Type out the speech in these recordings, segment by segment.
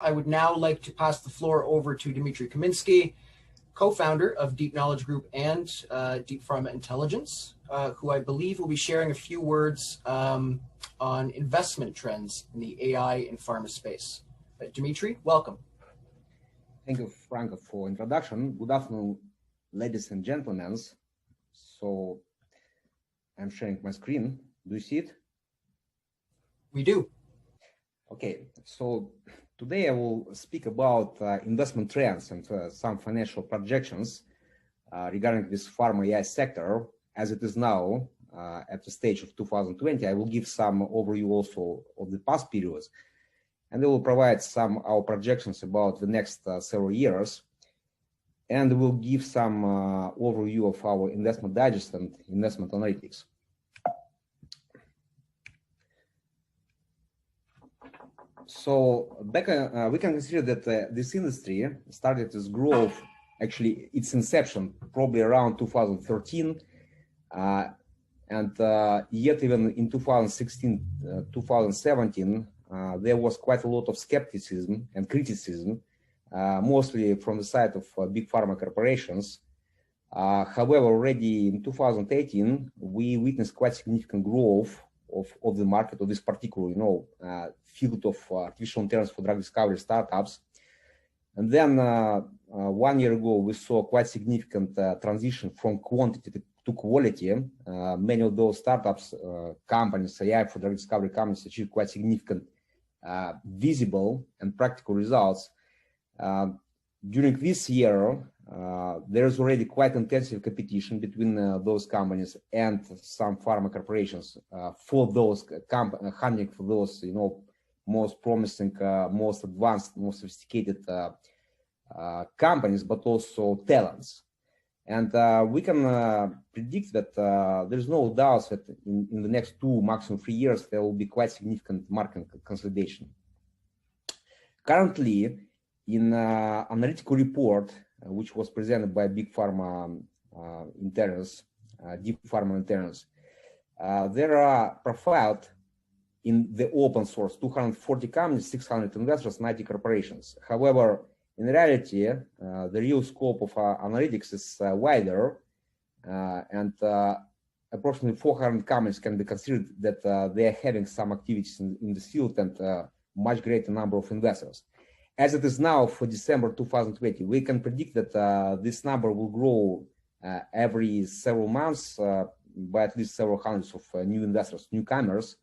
I would now like to pass the floor over to Dmitry Kaminsky, co-founder of Deep Knowledge Group and Deep Pharma Intelligence, who I believe will be sharing a few words on investment trends in the AI and pharma space. Dmitry, welcome. Thank you, Franco, for introduction. Good afternoon, ladies and gentlemen. So I'm sharing my screen. Do you see it? We do. Okay, so today I will speak about investment trends and some financial projections regarding this pharma AI sector as it is now at the stage of 2020. I will give some overview also of the past periods, and I will provide some our projections about the next several years, and we'll give some overview of our investment digest and investment analytics. So back, we can consider that this industry started its growth, actually its inception, probably around 2013, and yet even in 2016, 2017, there was quite a lot of skepticism and criticism, mostly from the side of big pharma corporations. However, already in 2018, we witnessed quite significant growth of the market of this particular, field of artificial intelligence for drug discovery startups. And then 1 year ago, we saw quite significant transition from quantity to quality. Many of those startups, companies, AI for drug discovery companies, achieved quite significant visible and practical results. During this year, there is already quite intensive competition between those companies and some pharma corporations for those hunting for those, most promising, most advanced, most sophisticated companies, but also talents. And we can predict that there's no doubt that in the next 2, maximum 3 years, there will be quite significant market consolidation. Currently, in analytical report, which was presented by Big Pharma Intelligence, Deep Pharma Intelligence, there are profiled in the open source 240 companies, 600 investors, 90 corporations. However, in reality, the real scope of analytics is wider, and approximately 400 companies can be considered that they are having some activities in this field and much greater number of investors. As it is now for December 2020, we can predict that this number will grow every several months by at least several hundreds of new investors, newcomers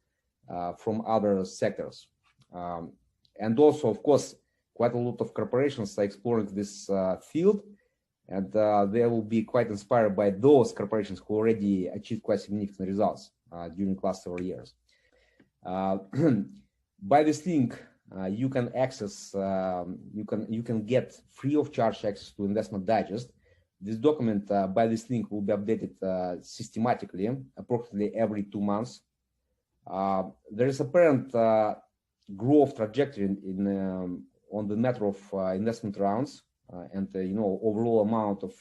from other sectors. And also, of course, quite a lot of corporations are exploring this field, and they will be quite inspired by those corporations who already achieved quite significant results during the last several years. By this link, you can access, you can get free of charge access to Investment Digest. This document by this link will be updated systematically, approximately every 2 months. There is apparent growth trajectory on the matter of investment rounds and overall amount of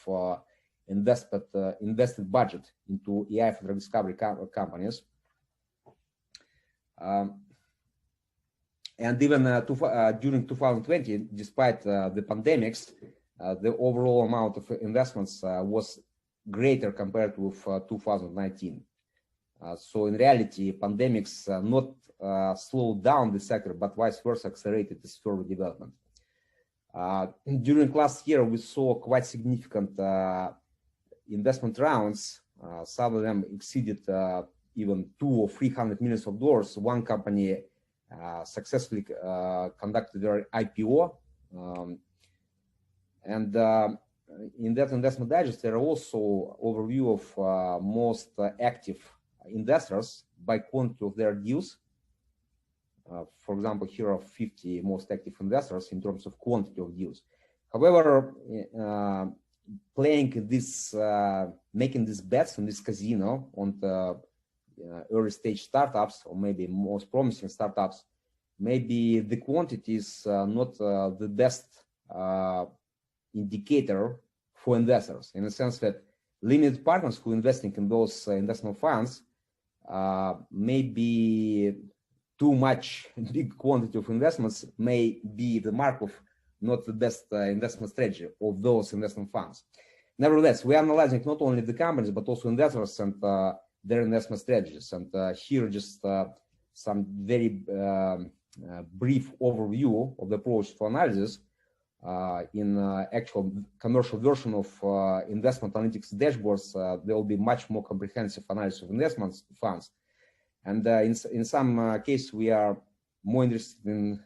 invested budget into AI for drug discovery companies. And even during 2020, despite the pandemics, the overall amount of investments was greater compared with 2019. So in reality, pandemics not slowed down the sector, but vice versa, accelerated its further development. During last year, we saw quite significant investment rounds. Some of them exceeded even $200 or $300 million. One company successfully conducted their IPO, and in that investment digest there are also overview of most active investors by quantity of their deals. For example, here are 50 most active investors in terms of quantity of deals. However, playing this, making these bets in this casino on the early stage startups, or maybe most promising startups, maybe the quantity is not the best indicator for investors, in the sense that limited partners who are investing in those investment funds maybe too much big quantity of investments may be the mark of not the best investment strategy of those investment funds. Nevertheless, we are analyzing not only the companies, but also investors and their investment strategies. And here just some very brief overview of the approach to analysis in actual commercial version of investment analytics dashboards. There will be much more comprehensive analysis of investment funds. And in some cases, we are more interested in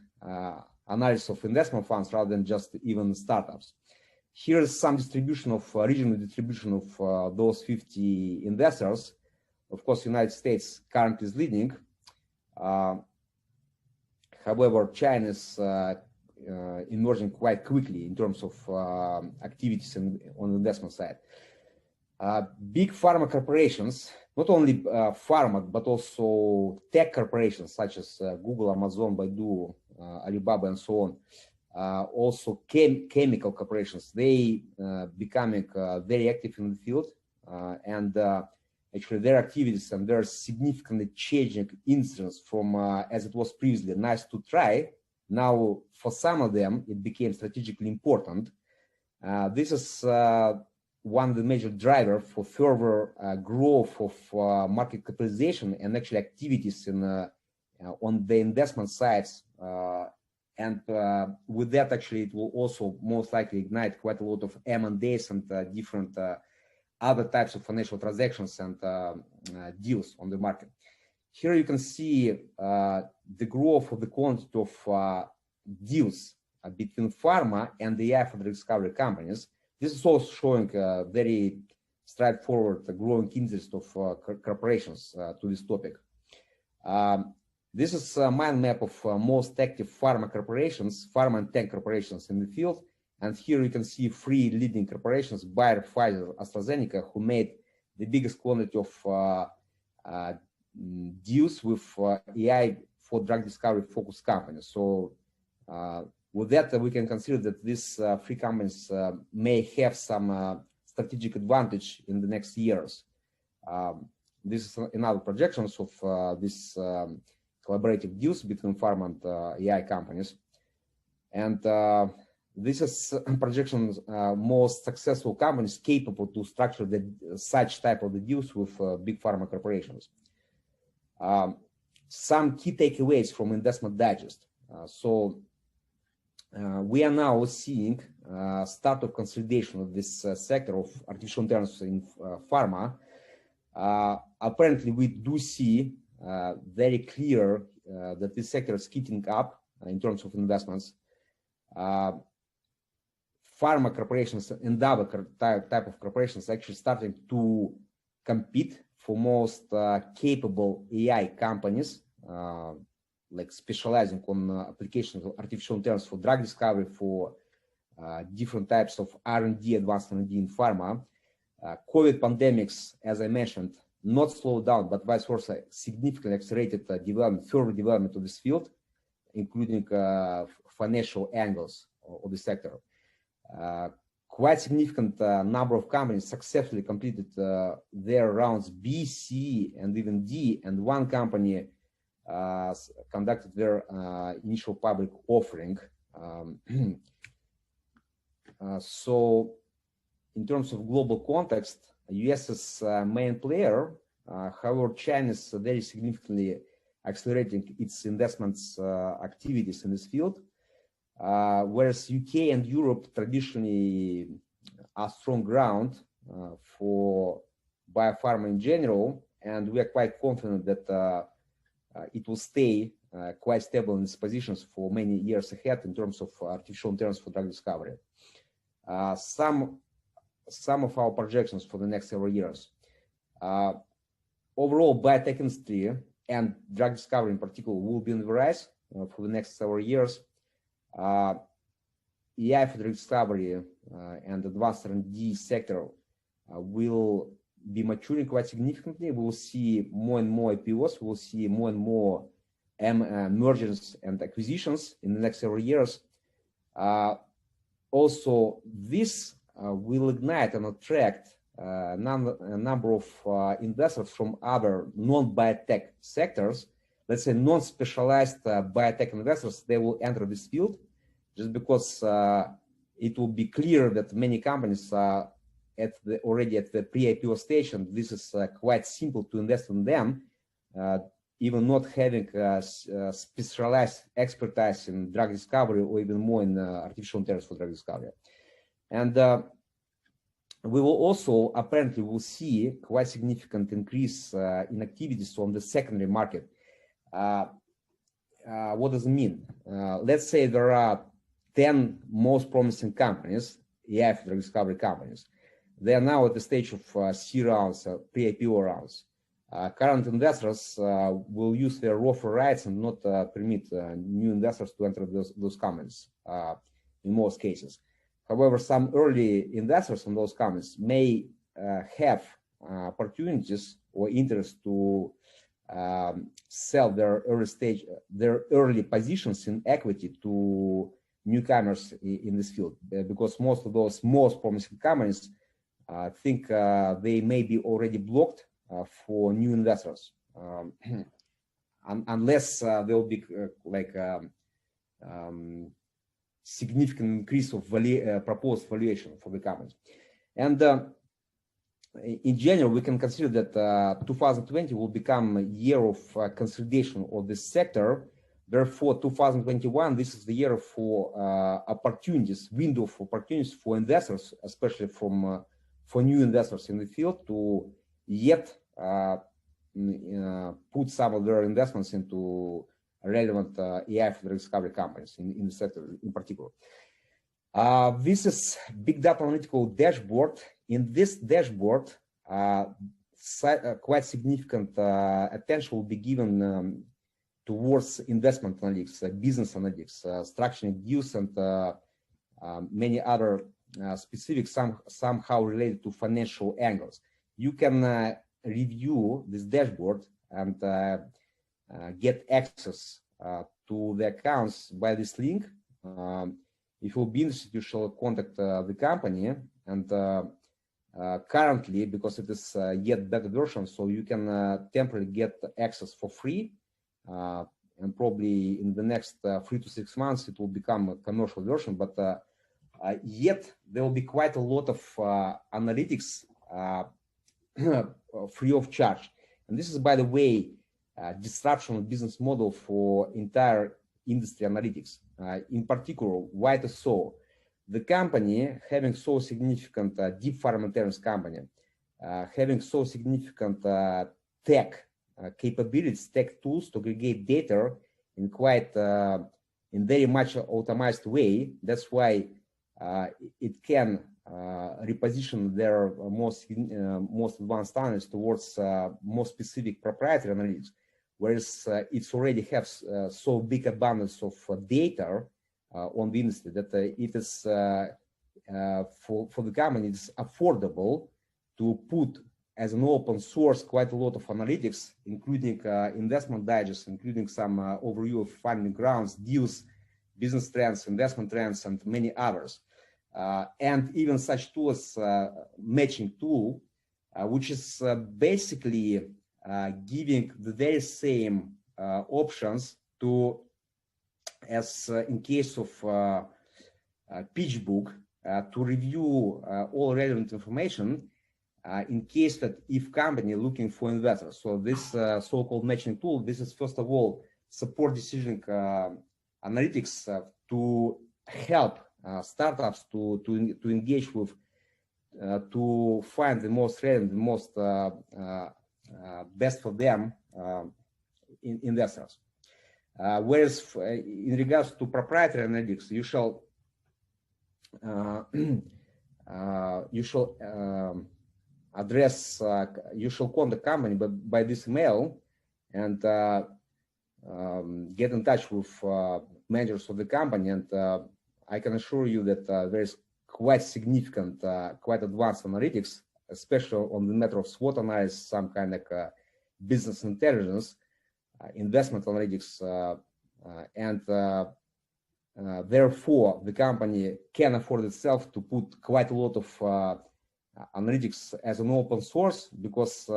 analysis of investment funds rather than just even startups. Here is some distribution of regional distribution of those 50 investors. Of course, United States currently is leading. However, China is emerging quite quickly in terms of activities on the investment side. Big pharma corporations, not only pharma, but also tech corporations such as Google, Amazon, Baidu, Alibaba, and so on. Also chemical corporations, they becoming very active in the field, and actually their activities and their significantly changing incidents from as it was previously nice to try. Now, for some of them, it became strategically important. This is one of the major drivers for further growth of market capitalization and actually activities in on the investment sides. And with that, actually, it will also most likely ignite quite a lot of M&As and different other types of financial transactions and deals on the market. Here you can see the growth of the quantity of deals between pharma and the AI for the discovery companies. This is also showing a very straightforward growing interest of corporations to this topic. This is a mind map of most active pharma corporations, pharma and tech corporations in the field. And here you can see three leading corporations, Bayer, Pfizer, AstraZeneca, who made the biggest quantity of deals with AI for drug discovery focused companies. So with that, we can consider that these three companies may have some strategic advantage in the next years. This is another projections of this collaborative deals between pharma and AI companies. And this is projections most successful companies capable to structure such type of the deals with big pharma corporations. Some key takeaways from Investment Digest. We are now seeing start of consolidation of this sector of artificial intelligence in pharma. Apparently, we do see very clear that this sector is heating up in terms of investments. Pharma corporations and other type of corporations actually starting to compete for most capable AI companies, like specializing on applications of artificial intelligence for drug discovery, for different types of R&D, advanced R&D in pharma. COVID pandemics, as I mentioned, not slowed down, but vice versa, significantly accelerated further development of this field, including financial angles of the sector. Quite significant number of companies successfully completed their rounds B, C, and even D, and one company conducted their initial public offering. So in terms of global context, US is main player. However, China is very significantly accelerating its investments activities in this field. Whereas UK and Europe traditionally are strong ground for biopharma in general, and we are quite confident that it will stay quite stable in its positions for many years ahead in terms of artificial intelligence for drug discovery. Some of our projections for the next several years. Overall, biotech industry and drug discovery in particular will be on the rise for the next several years. AI for drug discovery and advanced R&D sector will be maturing quite significantly. We will see more and more IPOs. We will see more and more mergers and acquisitions in the next several years. Also, this will ignite and attract a number of investors from other non-biotech sectors, let's say, non-specialized biotech investors, they will enter this field just because it will be clear that many companies are already at the pre-IPO stage, and this is quite simple to invest in them, even not having specialized expertise in drug discovery or even more in artificial intelligence for drug discovery. And we will also apparently will see quite significant increase in activities on the secondary market. What does it mean? Let's say there are 10 most promising companies, AI for drug discovery companies. They are now at the stage of C rounds, pre-IPO rounds. Current investors will use their offer rights and not permit new investors to enter those companies in most cases. However, some early investors in those companies may have opportunities or interest to sell their early positions in equity to newcomers in this field, because most of those most promising companies think they may be already blocked for new investors, unless there will be significant increase of proposed valuation for the companies. And in general, we can consider that 2020 will become a year of consolidation of this sector. Therefore, 2021, this is the year for opportunities, window of opportunities for investors, especially for new investors in the field, to yet put some of their investments into relevant AI for discovery companies in the sector in particular. This is big data analytical dashboard. In this dashboard, quite significant attention will be given towards investment analytics, business analytics, structuring deals, and many other specific, somehow related to financial angles. You can review this dashboard and get access to the accounts by this link. If you'll be interested, you shall contact the company. And currently, because it is yet beta version, so you can temporarily get access for free. And probably in the next 3 to 6 months, it will become a commercial version. But yet there will be quite a lot of analytics free of charge. And this is, by the way, disruption of business model for entire industry analytics. In particular, why it is so? The company having so significant deep pharma intelligence company, having so significant tech capabilities, tech tools to aggregate data in quite in very much automated way. That's why it can reposition their most advanced standards towards more specific proprietary analytics, whereas it already has so big abundance of data on the industry that it is for the company, it's affordable to put as an open source quite a lot of analytics, including investment digest, including some overview of funding rounds, deals, business trends, investment trends, and many others. And even such tools, matching tool, which is basically giving the very same options to, as in case of pitch book, to review all relevant information in case that if company looking for investors. So this so-called matching tool, this is first of all support decision analytics to help startups to engage with, to find the most relevant, the most best for them investors. Whereas in regards to proprietary analytics, you shall address, you shall contact the company by this email and get in touch with managers of the company, and I can assure you that there is quite significant, quite advanced analytics, especially on the matter of SWOT analysis, some kind of business intelligence, investment analytics, and therefore the company can afford itself to put quite a lot of analytics as an open source, because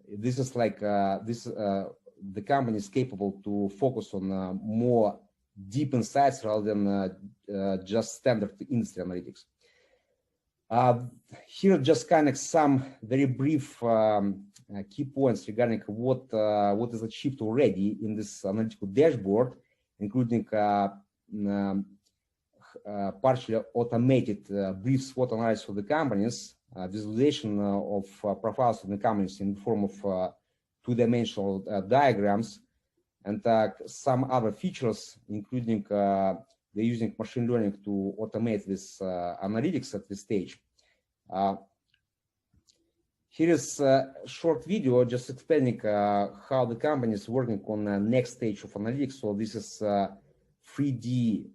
this is like the company is capable to focus on more deep insights rather than just standard industry analytics. Here just kind of some very brief key points regarding what is achieved already in this analytical dashboard, including partially automated brief SWOT analysis of the companies, visualization of profiles of the companies in the form of two-dimensional diagrams, and some other features, including they're using machine learning to automate this analytics at this stage. Here is a short video just explaining how the company is working on the next stage of analytics. So this is 3D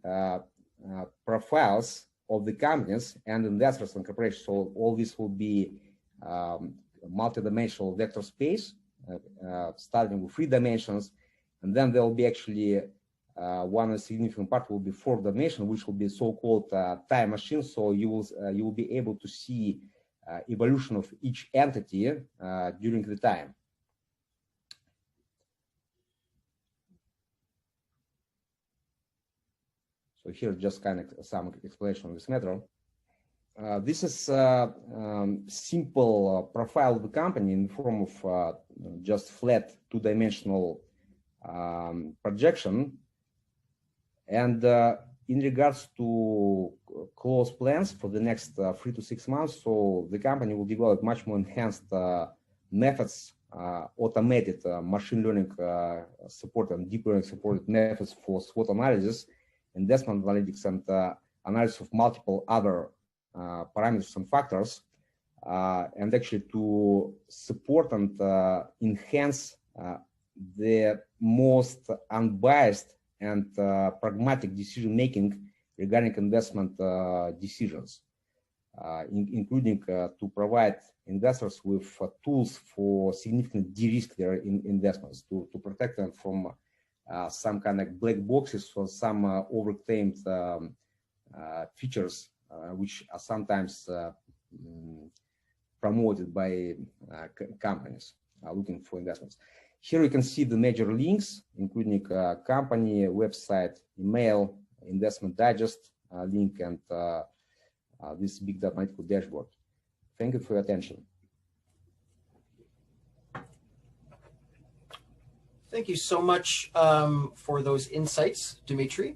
profiles of the companies and investors and corporations. So all this will be multi-dimensional vector space, starting with 3 dimensions, and then there will be actually one significant part will be 4 dimension, which will be so-called time machine. So you will be able to see evolution of each entity during the time. So here just kind of some explanation of this matter. This is simple profile of the company in the form of just flat 2-dimensional projection. And in regards to close plans for the next 3 to 6 months, so the company will develop much more enhanced methods, automated machine learning support and deep learning supported methods for SWOT analysis, investment analytics, and analysis of multiple other parameters and factors, and actually to support and enhance the most unbiased and pragmatic decision making regarding investment decisions, including to provide investors with tools for significantly de-risk their investments, to protect them from some kind of black boxes or some overclaimed features which are sometimes promoted by companies looking for investments. Here you can see the major links, including company, website, email, investment digest link, and this big data analytical dashboard. Thank you for your attention. Thank you so much for those insights, Dmitry.